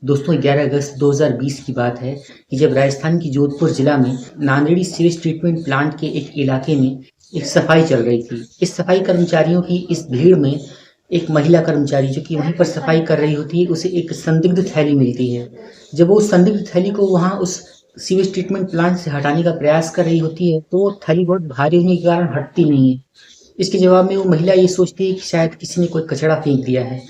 दोस्तों 11 अगस्त 2020 की बात है कि जब राजस्थान की जोधपुर जिला में नांदेड़ी सीवेज ट्रीटमेंट प्लांट के एक इलाके में एक सफाई चल रही थी। इस सफाई कर्मचारियों की इस भीड़ में एक महिला कर्मचारी जो कि वहीं पर सफाई कर रही होती है, उसे एक संदिग्ध थैली मिलती है। जब वो उस संदिग्ध थैली को वहाँ उस सीवेज ट्रीटमेंट प्लांट से हटाने का प्रयास कर रही होती है, तो वो थैली बहुत भारी होने के कारण हटती नहीं है। इसके जवाब में वो महिला ये सोचती है कि शायद किसी ने कोई कचरा फेंक दिया है।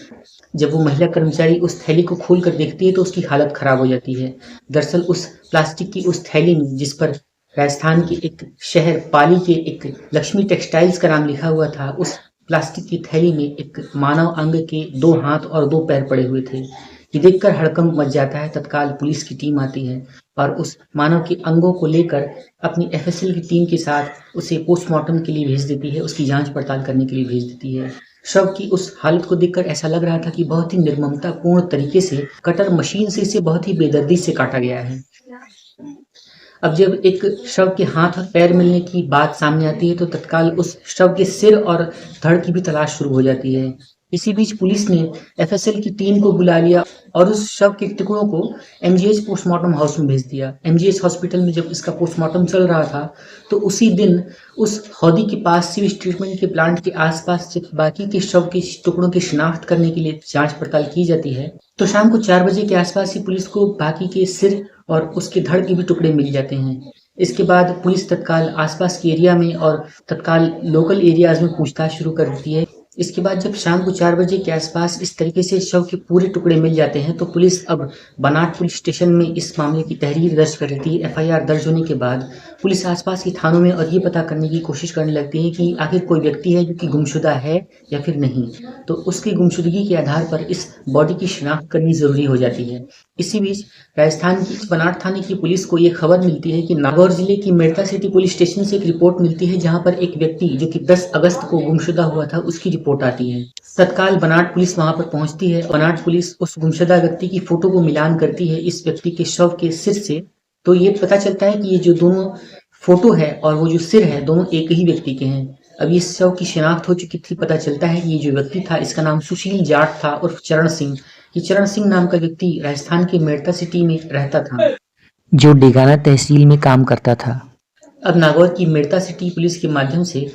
जब वो महिला कर्मचारी उस थैली को खोल कर देखती है तो उसकी हालत खराब हो जाती है। दरअसल उस प्लास्टिक की उस थैली में, जिस पर राजस्थान के एक शहर पाली के एक लक्ष्मी टेक्सटाइल्स का नाम लिखा हुआ था, उस प्लास्टिक की थैली में एक मानव अंग के 2 हाथ और 2 पैर पड़े हुए थे। ये देखकर हड़कंप मच जाता है। तत्काल पुलिस की टीम आती है और उस मानव के अंगों को लेकर अपनी एफएसएल की टीम के साथ उसे पोस्टमार्टम के लिए भेज देती है, उसकी जांच पड़ताल करने के लिए भेज देती है। शव की उस हालत को देखकर ऐसा लग रहा था कि बहुत ही निर्ममतापूर्ण तरीके से कटर मशीन से इसे बहुत ही बेदर्दी से काटा गया है। अब जब एक शव के हाथ और पैर मिलने की बात सामने आती है तो तत्काल उस शव के सिर और धड़ की भी तलाश शुरू हो जाती है। इसी बीच पुलिस ने एफएसएल की टीम को बुला लिया और उस शव के टुकड़ों को एमजीएच पोस्टमार्टम हाउस में भेज दिया। एमजीएच हॉस्पिटल में जब इसका पोस्टमार्टम चल रहा था तो उसी दिन उस हौदी के पास सीवेज ट्रीटमेंट के प्लांट के आसपास जब बाकी के शव के टुकड़ों की शिनाख्त करने के लिए जांच पड़ताल की जाती है तो शाम को 4 बजे के आसपास ही पुलिस को बाकी के सिर और उसके धड़ के भी टुकड़े मिल जाते हैं। इसके बाद पुलिस तत्काल आसपास के एरिया में और तत्काल लोकल एरियाज में पूछताछ शुरू कर देती है। इसके बाद जब शाम को 4 बजे के आसपास इस तरीके से शव के पूरे टुकड़े मिल जाते हैं तो पुलिस अब बनाट पुलिस स्टेशन में इस मामले की तहरीर दर्ज कर लेती है। एफआईआर दर्ज होने के बाद पुलिस आसपास के थानों में और ये पता करने की कोशिश करने लगती है कि आखिर कोई व्यक्ति है जो कि गुमशुदा है या फिर नहीं। तो उसकी गुमशुदगी के आधार पर इस बॉडी की शिनाख्त करनी जरूरी हो जाती है। इसी बीच राजस्थान की बनाट थाने की पुलिस को ये खबर मिलती है कि नागौर जिले की मेड़ता सिटी पुलिस स्टेशन से एक रिपोर्ट मिलती है जहां पर एक व्यक्ति जो कि 10 अगस्त को गुमशुदा हुआ था उसकी रिपोर्ट आती है। तत्काल बनाट पुलिस वहां पर पहुंचती है। बनाट पुलिस उस गुमशुदा व्यक्ति की फोटो को मिलान करती है इस व्यक्ति के शव के सिर से। तो ये पता चलता है कि ये जो दोनों फोटो है और वो जो सिर है दोनों एक ही व्यक्ति के हैं। अब इस शव की शिनाख्त हो चुकी थी। पता चलता है कि ये जो व्यक्ति था इसका नाम सुशील जाट था उर्फ चरण सिंह। ये चरण सिंह नाम का व्यक्ति राजस्थान के मेड़ता सिटी में रहता था, जो डेगाना तहसील में काम करता था। अब नागौर की मेड़ता सिटी पुलिस के माध्यम से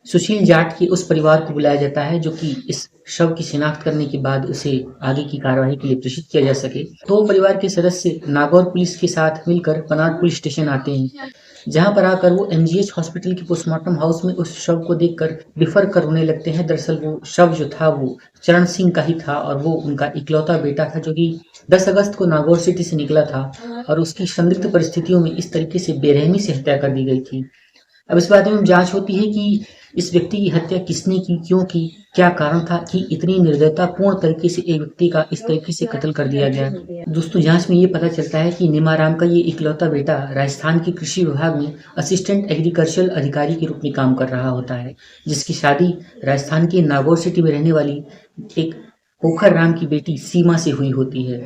सुशील जाट के उस परिवार को बुलाया जाता है जो कि इस शव की शिनाख्त करने के बाद उसे आगे की कार्यवाही के लिए प्रेषित किया जा सके। तो परिवार के सदस्य नागौर पुलिस के साथ मिलकर बनाट पुलिस स्टेशन आते हैं, जहां पर आकर वो एमजीएच हॉस्पिटल के पोस्टमार्टम हाउस में उस शव को देखकर रिफर करने लगते हैं। दरअसल वो शव जो था वो चरण सिंह का ही था और वो उनका इकलौता बेटा था जो कि 10 अगस्त को नागौर सिटी से निकला था और उसकी संदिग्ध परिस्थितियों में इस तरीके से बेरहमी से हत्या कर दी गई थी। अब इस बारे में जांच होती है कि इस व्यक्ति की हत्या किसने की, क्यों की, क्या कारण था कि इतनी निर्दयतापूर्ण तरीके से एक व्यक्ति का इस तरीके से कत्ल कर दिया गया। दोस्तों जांच में ये पता चलता है कि निमाराम का ये इकलौता बेटा राजस्थान के कृषि विभाग में असिस्टेंट एग्रीकल्चरल अधिकारी के रूप में काम कर रहा होता है, जिसकी शादी राजस्थान के नागौर सिटी में रहने वाली एक पोखर राम की बेटी सीमा से हुई होती है।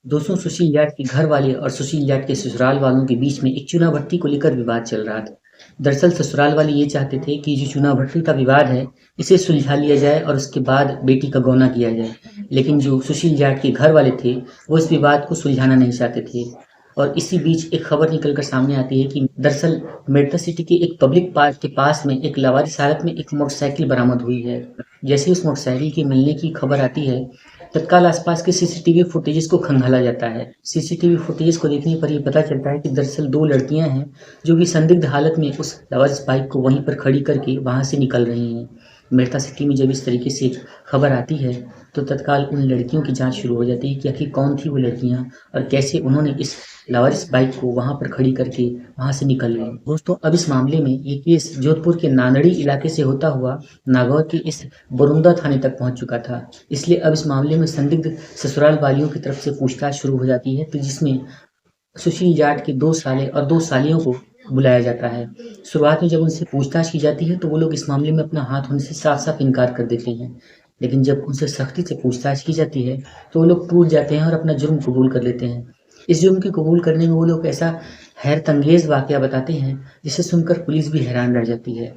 दोस्तों सुशील जाट के घर वाले और सुशील जाट के ससुराल वालों के बीच में एक चुनाव भट्टी को लेकर विवाद चल रहा था। दरअसल ससुराल वाले ये चाहते थे कि जो चुनाव भट्टी का विवाद है इसे सुलझा लिया जाए और उसके बाद बेटी का गौना किया जाए, लेकिन जो सुशील जाट के घर वाले थे वो इस विवाद को सुलझाना नहीं चाहते थे। और इसी बीच एक खबर निकलकर सामने आती है कि दरअसल मेड़ता सिटी के एक पब्लिक पार्क के पास में एक लावारिस हालत में एक मोटरसाइकिल बरामद हुई है। जैसे उस मोटरसाइकिल के मिलने की खबर आती है तत्काल आसपास के सीसीटीवी फुटेजेस को खंगाला जाता है। सीसीटीवी फुटेजेस को देखने पर यह पता चलता है कि दरअसल 2 लड़कियां हैं जो कि संदिग्ध हालत में उस लावारिस बाइक को वहीं पर खड़ी करके वहां से निकल रही हैं। मेड़ता सिटी में जब इस तरीके से खबर आती है तो तत्काल उन लड़कियों की जांच शुरू हो जाती है कि आखिर कौन थी वो लड़कियां और कैसे उन्होंने इस लावारिस बाइक को वहां पर खड़ी करके वहां से निकल गए। दोस्तों अब इस मामले में ये केस जोधपुर के नांदड़ी इलाके से होता हुआ नागौर के इस बरुंदा थाने तक पहुंच चुका था। इसलिए अब इस मामले में संदिग्ध ससुराल वालियों की तरफ से पूछताछ शुरू हो जाती है, तो जिसमें सुशील जाट के 2 साले और 2 सालियों को बुलाया जाता है। शुरुआत में जब उनसे पूछताछ की जाती है तो वो लोग इस मामले में अपना हाथ होने से साफ साफ इनकार कर देते हैं, लेकिन जब उनसे सख्ती से पूछताछ की जाती है तो वो लोग टूट जाते हैं और अपना जुर्म कबूल कर लेते हैं। इस जुर्म के कबूल करने में वो लोग ऐसा हैरतअंगेज वाकया बताते हैं जिसे सुनकर पुलिस भी हैरान रह जाती है।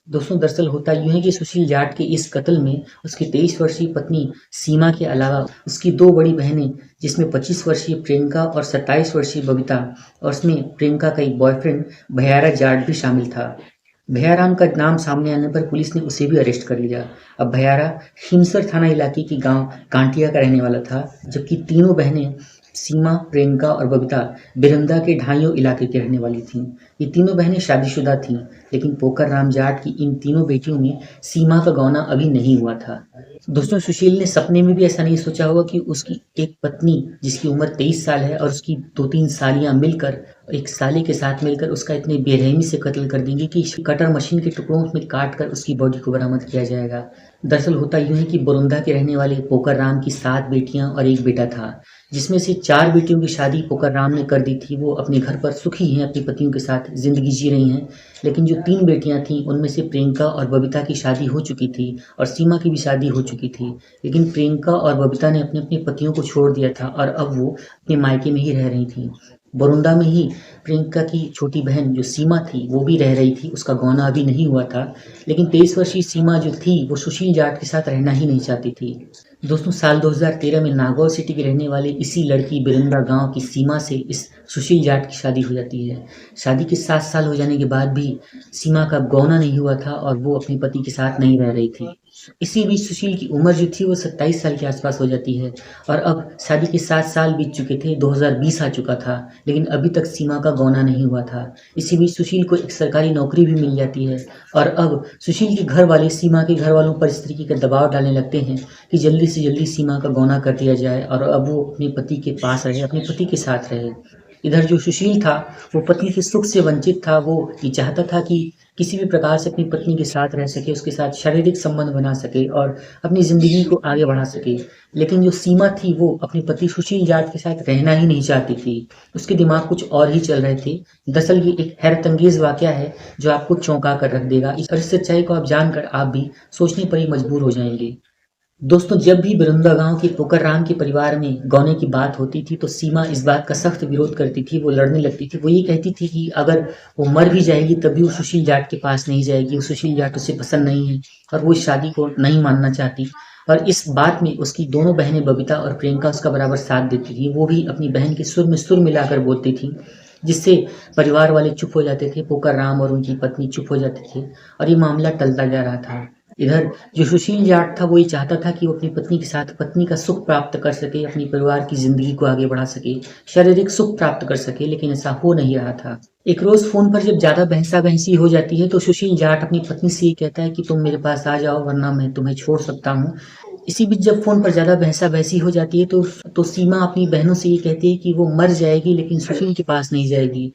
दोस्तों दरअसल होता यूँ है कि सुशील जाट के इस कत्ल में उसकी 23 वर्षीय पत्नी सीमा के अलावा उसकी 2 बड़ी बहनें जिसमें 25 वर्षीय प्रियंका और 27 वर्षीय बबीता और उसमें प्रियंका का एक बॉयफ्रेंड भैयारा जाट भी शामिल था। भैयाराम का नाम सामने आने पर पुलिस ने उसे भी अरेस्ट कर लिया। अब भैयारा खिमसर थाना इलाके के गांव कांटिया का रहने वाला था, जबकि तीनों बहनें सीमा, प्रियंका और बबीता बिरंदा के ढाइयों इलाके की रहने वाली थीं। ये तीनों बहनें शादीशुदा थीं, लेकिन पोकर राम जाट की इन तीनों बेटियों में सीमा का गौना अभी नहीं हुआ था। दोस्तों सुशील ने सपने में भी ऐसा नहीं सोचा होगा कि उसकी एक पत्नी जिसकी उम्र 23 साल है और उसकी 2-3 सालियां मिलकर एक साले के साथ मिलकर उसका इतने बेरहमी से कत्ल कर देंगे कि कटर मशीन के टुकड़ों में काट कर उसकी बॉडी को बरामद किया जाएगा। दरअसल होता यूँ है कि बोरंदा के रहने वाले पोकर राम की 7 बेटियां और एक बेटा था, जिसमें से 4 बेटियों की शादी पोकर राम ने कर दी थी। वो अपने घर पर सुखी हैं, अपनी पतियों के साथ ज़िंदगी जी रही हैं। लेकिन जो 3 बेटियां थीं उनमें से प्रियंका और बबीता की शादी हो चुकी थी और सीमा की भी शादी हो चुकी थी। लेकिन प्रियंका और बबीता ने अपने पतियों को छोड़ दिया था और अब वो अपने मायके में ही रह रही थीं। बरोंदा में ही प्रियंका की छोटी बहन जो सीमा थी वो भी रह रही थी, उसका गौना अभी नहीं हुआ था। लेकिन 23 वर्षीय सीमा जो थी वो सुशील जाट के साथ रहना ही नहीं चाहती थी। दोस्तों साल 2013 में नागौर सिटी के रहने वाले इसी लड़की बिरंदा गांव की सीमा से इस सुशील जाट की शादी हो जाती है। शादी के 7 साल हो जाने के बाद भी सीमा का गौना नहीं हुआ था और वो अपने पति के साथ नहीं रह रही थी। इसी बीच सुशील की उम्र जो थी वो 27 साल के आसपास हो जाती है और अब शादी के 7 साल बीत चुके थे, 2020 आ चुका था, लेकिन अभी तक सीमा का गौना नहीं हुआ था। इसी बीच सुशील को एक सरकारी नौकरी भी मिल जाती है और अब सुशील के घर वाले सीमा के घर वालों पर इस तरीके का दबाव डालने लगते हैं कि जल्दी से जल्दी सीमा का गौना कर दिया जाए और अब वो अपने पति के पास रहे, अपने पति के साथ रहे। इधर जो सुशील था वो पत्नी के सुख से वंचित था। वो ये चाहता था कि किसी भी प्रकार से अपनी पत्नी के साथ रह सके, उसके साथ शारीरिक संबंध बना सके और अपनी ज़िंदगी को आगे बढ़ा सके। लेकिन जो सीमा थी वो अपने पति सुशील जाट के साथ रहना ही नहीं चाहती थी। उसके दिमाग कुछ और ही चल रहे थे। दरअसल ये एक हैरतअंगेज़ वाक़या है जो आपको चौंका कर रख देगा। इस सच्चाई को आप जानकर आप भी सोचने पर ही मजबूर हो जाएंगे। दोस्तों जब भी बिरंदा गांव के पोकर राम के परिवार में गौने की बात होती थी तो सीमा इस बात का सख्त विरोध करती थी, वो लड़ने लगती थी। वो ये कहती थी कि अगर वो मर भी जाएगी तब भी वो सुशील जाट के पास नहीं जाएगी, वो सुशील जाट उसे पसंद नहीं है और वो इस शादी को नहीं मानना चाहती। और इस बात में उसकी दोनों बहनें बबीता और प्रियंका उसका बराबर साथ देती थी। वो भी अपनी बहन के सुर में सुर मिलाकर बोलती थी, जिससे परिवार वाले चुप हो जाते थे, पोकर राम और उनकी पत्नी चुप हो जाते थे और ये मामला टलता जा रहा था। इधर जो सुशील जाट था वो ये चाहता था कि वो अपनी पत्नी के साथ पत्नी का सुख प्राप्त कर सके, अपनी परिवार की ज़िंदगी को आगे बढ़ा सके, शारीरिक सुख प्राप्त कर सके, लेकिन ऐसा हो नहीं रहा था। एक रोज़ फ़ोन पर जब ज़्यादा बहसा-बहसी हो जाती है तो सुशील जाट अपनी पत्नी से ये कहता है कि तुम मेरे पास आ जाओ वरना मैं तुम्हें छोड़ सकता हूँ। इसी बीच जब फ़ोन पर ज़्यादा बहसा-बहसी हो जाती है तो सीमा अपनी बहनों से ये कहती है कि वो मर जाएगी लेकिन सुशील के पास नहीं जाएगी।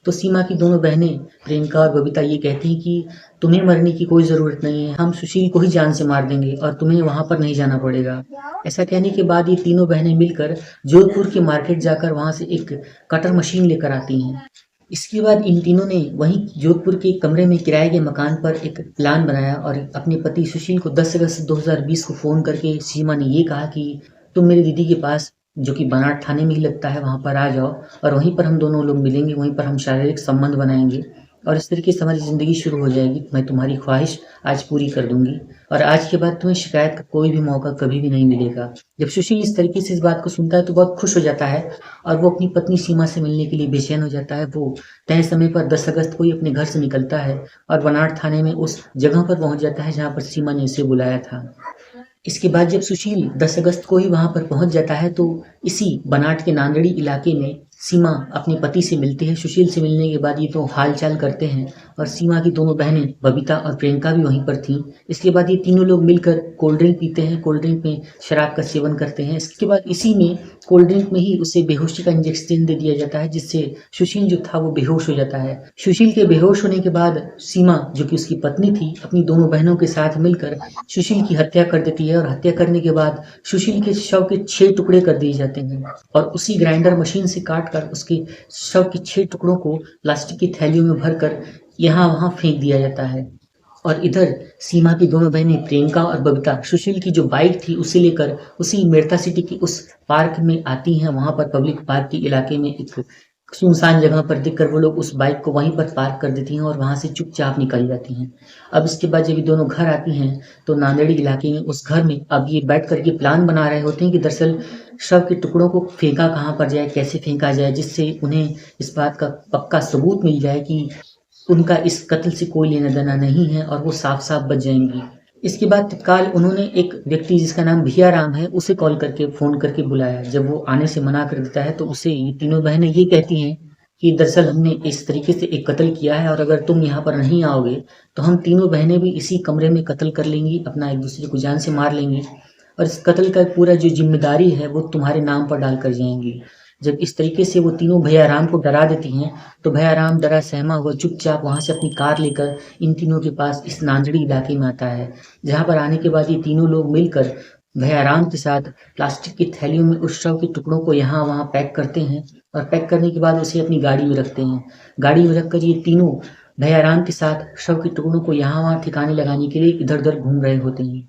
तो सीमा की दोनों बहनें प्रियंका और बबीता ये कहती हैं कि तुम्हें मरने की कोई ज़रूरत नहीं है, हम सुशील को ही जान से मार देंगे और तुम्हें वहाँ पर नहीं जाना पड़ेगा। ऐसा कहने के बाद ये तीनों बहनें मिलकर जोधपुर के मार्केट जाकर वहाँ से एक कटर मशीन लेकर आती हैं। इसके बाद इन तीनों ने वहीं जोधपुर के कमरे में किराए के मकान पर एक प्लान बनाया और अपने पति सुशील को 10 अगस्त 2020 को फ़ोन करके सीमा ने ये कहा कि तुम मेरी दीदी के पास जो कि बनाट थाने में ही लगता है वहाँ पर आ जाओ और वहीं पर हम दोनों लोग मिलेंगे, वहीं पर हम शारीरिक संबंध बनाएंगे और इस तरीके से हमारी ज़िंदगी शुरू हो जाएगी। मैं तुम्हारी ख्वाहिश आज पूरी कर दूंगी और आज के बाद तुम्हें शिकायत का कोई भी मौका कभी भी नहीं मिलेगा। जब सुशील इस तरीके से इस बात को सुनता है तो बहुत खुश हो जाता है और वो अपनी पत्नी सीमा से मिलने के लिए बेचैन हो जाता है। वो तय समय पर 10 अगस्त को ही अपने घर से निकलता है और बनाट थाने में उस जगह पर पहुँच जाता है जहाँ पर सीमा ने उसे बुलाया था। इसके बाद जब सुशील 10 अगस्त को ही वहाँ पर पहुँच जाता है तो इसी बनाट के नांदेड़ी इलाके में सीमा अपने पति से मिलती है। सुशील से मिलने के बाद ये तो हालचाल करते हैं और सीमा की दोनों बहनें बबीता और प्रियंका भी वहीं पर थीं। इसके बाद ये तीनों लोग मिलकर कोल्ड ड्रिंक पीते हैं, कोल्ड ड्रिंक में शराब का सेवन करते हैं। इसके बाद इसी में कोल्ड ड्रिंक में ही उसे बेहोशी का इंजेक्शन दे दिया जाता है, जिससे सुशील जो था वो बेहोश हो जाता है। सुशील के बेहोश होने के बाद सीमा जो कि उसकी पत्नी थी अपनी दोनों बहनों के साथ मिलकर सुशील की हत्या कर देती है और हत्या करने के बाद सुशील के शव के 6 टुकड़े कर दिए जाते हैं और उसी ग्राइंडर मशीन से काट कर उसके शव के 6 टुकड़ों को प्लास्टिक की थैलियों में भरकर यहाँ वहाँ फेंक दिया जाता है। और इधर सीमा की दोनों बहनें प्रियंका और बबीता सुशील की जो बाइक थी उसे लेकर उसी मेड़ता सिटी की उस पार्क में आती हैं। वहाँ पर पब्लिक पार्क के इलाके में एक सुनसान जगह पर देखकर वो लोग उस बाइक को वहीं पर पार्क कर देती हैं और वहाँ से चुपचाप निकल जाती हैं। अब इसके बाद जब ये दोनों घर आती हैं तो नांदेड़ी इलाके में उस घर में अब ये बैठ कर के प्लान बना रहे होते हैं कि दरअसल शव के टुकड़ों को फेंका कहाँ पर जाए, कैसे फेंका जाए, जिससे उन्हें इस बात का पक्का सबूत मिल जाए कि उनका इस कत्ल से कोई लेना-देना नहीं है और वो साफ-साफ बच जाएँगी। इसके बाद तत्काल उन्होंने एक व्यक्ति जिसका नाम भिया राम है, उसे कॉल करके फ़ोन करके बुलाया। जब वो आने से मना कर देता है तो उसे ये तीनों बहनें ये कहती हैं कि दरअसल हमने इस तरीके से एक कत्ल किया है और अगर तुम यहाँ पर नहीं आओगे तो हम तीनों बहनें भी इसी कमरे में कत्ल कर लेंगी, अपना एक-दूसरे को जान से मार लेंगी और इस कत्ल का पूरा जो ज़िम्मेदारी है वो तुम्हारे नाम पर डाल कर जाएँगी। जब इस तरीके से वो तीनों भैयाराम को डरा देती हैं, तो भैयाराम डरा सहमा हुआ चुपचाप वहाँ से अपनी कार लेकर इन तीनों के पास इस नांदड़ी इलाके में आता है। जहाँ पर आने के बाद ये तीनों लोग मिलकर भैयाराम के साथ प्लास्टिक की थैलियों में उस शव के टुकड़ों को यहाँ-वहाँ पैक करते हैं और पैक करने के बाद उसे अपनी गाड़ी में रखते हैं। गाड़ी में रखकर ये तीनों भैयाराम के साथ शव के टुकड़ों को यहाँ-वहाँ ठिकाने लगाने के लिए इधर-उधर घूम रहे होते हैं।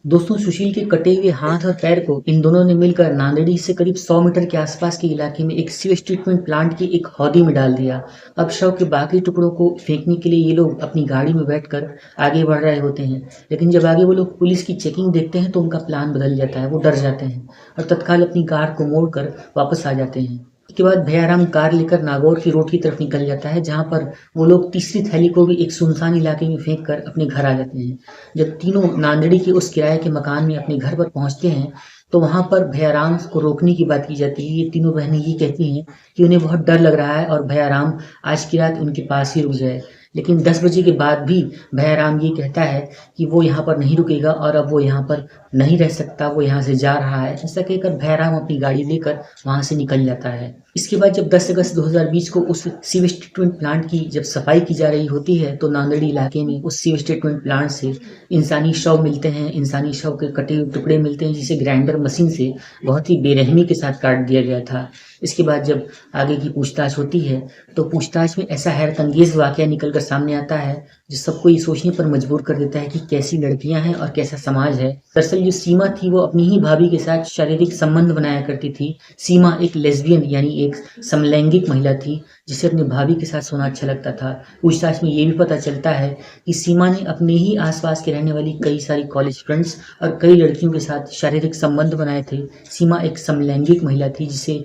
दोस्तों, सुशील के कटे हुए हाथ और पैर को इन दोनों ने मिलकर नांदेड़ी से करीब 100 मीटर के आसपास के इलाके में एक सीवेज ट्रीटमेंट प्लांट की एक हौदी में डाल दिया। अब शव के बाकी टुकड़ों को फेंकने के लिए ये लोग अपनी गाड़ी में बैठकर आगे बढ़ रहे होते हैं, लेकिन जब आगे वो लोग पुलिस की चेकिंग देखते हैं तो उनका प्लान बदल जाता है। वो डर जाते हैं और तत्काल अपनी कार को मोड़कर वापस आ जाते हैं। इसके बाद भैयाराम कार लेकर नागौर की रोड की तरफ निकल जाता है, जहाँ पर वो लोग तीसरी थैली को भी एक सुनसान इलाके में फेंक कर अपने घर आ जाते हैं। जब तीनों नांदेड़ी के उस किराए के मकान में अपने घर पर पहुँचते हैं, तो वहाँ पर भैयाराम को रोकने की बात की जाती है। ये तीनों बहनें ये कहती हैं कि उन्हें बहुत डर लग रहा है और भैयाराम आज की रात उनके पास ही रुक जाए। लेकिन 10 बजे के बाद भी भैयाराम ये कहता है कि वो यहाँ पर नहीं रुकेगा और अब वो यहाँ पर नहीं रह सकता, वो यहाँ से जा रहा है। ऐसा कहकर भैयाराम अपनी गाड़ी लेकर वहाँ से निकल जाता है। इसके बाद जब 10 अगस्त 2020 को उस सीवेज ट्रीटमेंट प्लांट की जब सफाई की जा रही होती है, तो नांदेड़ी इलाके में उस सीवेज ट्रीटमेंट प्लांट से इंसानी शव मिलते हैं, इंसानी शव के कटे हुए टुकड़े मिलते हैं, जिसे ग्राइंडर मशीन से बहुत ही बेरहमी के साथ काट दिया गया था। इसके बाद जब आगे की पूछताछ होती है, तो पूछताछ में ऐसा हैरतअंगेज़ वाक़या निकल कर सामने आता है, जो सबको ये सोचने पर मजबूर कर देता है कि कैसी लड़कियाँ हैं और कैसा समाज है। दरअसल जो सीमा थी, वो अपनी ही भाभी के साथ शारीरिक संबंध बनाया करती थी। सीमा एक लेस्बियन यानी एक समलैंगिक महिला थी, जिसे अपनी भाभी के साथ सोना अच्छा लगता था। पूछताछ में ये भी पता चलता है कि सीमा ने अपने ही आसपास के रहने वाली कई सारी कॉलेज फ्रेंड्स और कई लड़कियों के साथ शारीरिक संबंध बनाए थे। सीमा एक समलैंगिक महिला थी, जिसे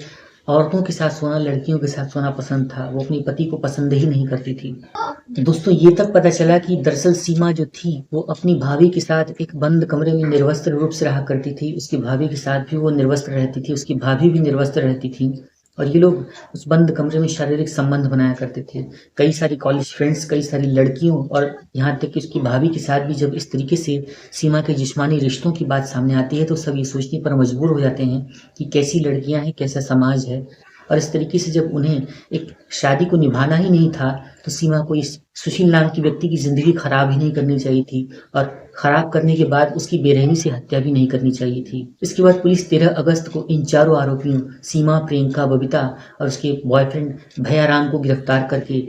औरतों के साथ सोना, लड़कियों के साथ सोना पसंद था। वो अपने पति को पसंद ही नहीं करती थी। दोस्तों, ये तक पता चला कि दरअसल सीमा जो थी, वो अपनी भाभी के साथ एक बंद कमरे में निर्वस्त्र रूप से रहा करती थी। उसकी भाभी के साथ भी वो निर्वस्त्र रहती थी, उसकी भाभी भी निर्वस्त्र रहती थी और ये लोग उस बंद कमरे में शारीरिक संबंध बनाया करते थे। कई सारी कॉलेज फ्रेंड्स, कई सारी लड़कियों और यहाँ तक कि उसकी भाभी के साथ भी जब इस तरीके से सीमा के जिस्मानी रिश्तों की बात सामने आती है, तो सब ये सोचने पर मजबूर हो जाते हैं कि कैसी लड़कियाँ हैं, कैसा समाज है। और इस तरीके से जब उन्हें एक शादी को निभाना ही नहीं था, तो सीमा को इस सुशील नाम की व्यक्ति की ज़िंदगी खराब ही नहीं करनी चाहिए थी और खराब करने के बाद उसकी बेरहमी से हत्या भी नहीं करनी चाहिए थी। इसके बाद पुलिस 13 अगस्त को इन चारों आरोपियों सीमा, प्रियंका, बबीता और उसके बॉयफ्रेंड भैयाराम को गिरफ्तार करके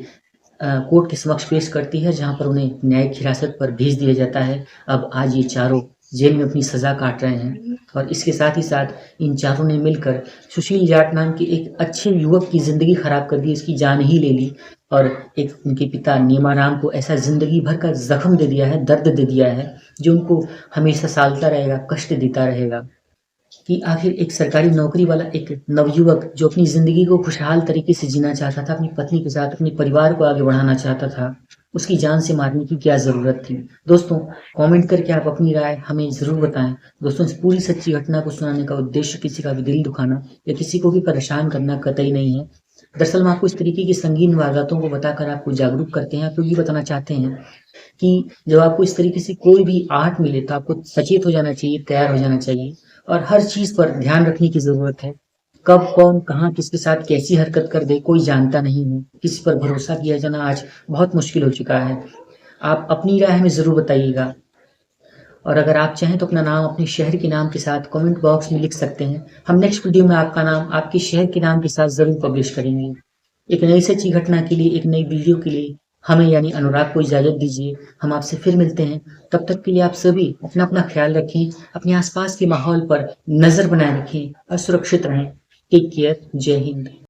कोर्ट के समक्ष पेश करती है, जहाँ पर उन्हें न्यायिक हिरासत पर भेज दिया जाता है। अब आज ये चारों जेल में अपनी सज़ा काट रहे हैं और इसके साथ ही साथ इन चारों ने मिलकर सुशील जाट नाम के एक अच्छे युवक की ज़िंदगी खराब कर दी, उसकी जान ही ले ली और एक उनके पिता नीमाराम को ऐसा ज़िंदगी भर का ज़ख्म दे दिया है, दर्द दे दिया है, जो उनको हमेशा सालता रहेगा, कष्ट देता रहेगा। कि आखिर एक सरकारी नौकरी वाला एक नवयुवक जो अपनी ज़िंदगी को खुशहाल तरीके से जीना चाहता था, अपनी पत्नी के साथ अपने परिवार को आगे बढ़ाना चाहता था, उसकी जान से मारने की क्या ज़रूरत थी। दोस्तों, कमेंट करके आप अपनी राय हमें ज़रूर बताएं। दोस्तों, इस पूरी सच्ची घटना को सुनाने का उद्देश्य किसी का भी दिल दुखाना या किसी को भी परेशान करना कतई नहीं है। दरअसल हम आपको इस तरीके की संगीन वारदातों को बताकर आपको जागरूक करते हैं, क्योंकि बताना चाहते हैं कि जब आपको इस तरीके से कोई भी आहट मिले तो आपको सचेत हो जाना चाहिए, तैयार हो जाना चाहिए और हर चीज़ पर ध्यान रखने की ज़रूरत है। कब, कौन, कहाँ, किसके साथ कैसी हरकत कर दे, कोई जानता नहीं है। किसी पर भरोसा किया जाना आज बहुत मुश्किल हो चुका है। आप अपनी राय हमें ज़रूर बताइएगा और अगर आप चाहें तो अपना नाम अपने शहर के नाम के साथ कमेंट बॉक्स में लिख सकते हैं। हम नेक्स्ट वीडियो में आपका नाम आपके शहर के नाम के साथ ज़रूर पब्लिश करेंगे। एक नई सच्ची घटना के लिए, एक नई वीडियो के लिए हमें यानी अनुराग को इजाज़त दीजिए। हम आपसे फिर मिलते हैं। तब तक के लिए आप सभी अपना अपना ख्याल रखें, अपने आसपास के माहौल पर नज़र बनाए रखें और सुरक्षित रहें। Take care. जय हिंद।